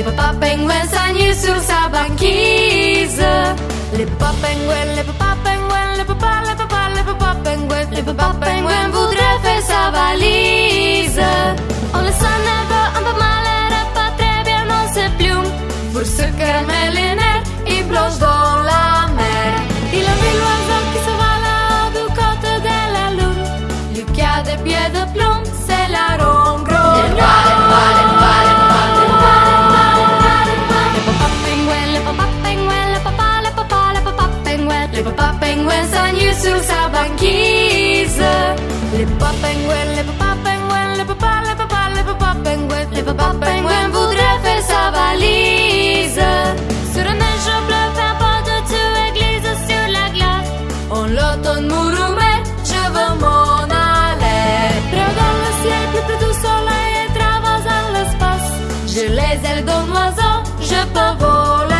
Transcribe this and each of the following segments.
Les papas pingouins s'amusent sur sa banquise. Les papas pingouins, les papas pingouins, les papas, les papas, les papas pingouins. Les papas pingouins voudraient faire sa valise. On le sent nerveux, un peu malheureux, pas très bien dans ses plumes. Pour se calmer les nerfs, il plonge dans la mer. Il a vu l'oiseau qui se va là du côté de la lune. Lui qui a des pieds de plomb, c'est la ronde grosse. Les papas pingouins s'amusent sur sa banquise. Les papas pingouins, les papas pingouins, les papas, les papas, les papas pingouins. Les papas pingouins voudraient faire sa valise. Sur la neige bleue, fait un pas de Dieu, église sur la glace. En l'automne mourou, je veux m'en aller. Près dans le ciel, plus près du soleil et traversant l'espace. J'ai les ailes d'un oiseau, je peux voler.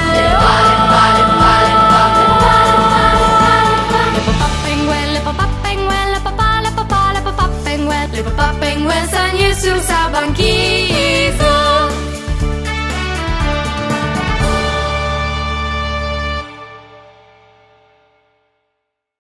Les papas pingouins s'amusent sur sa banquise.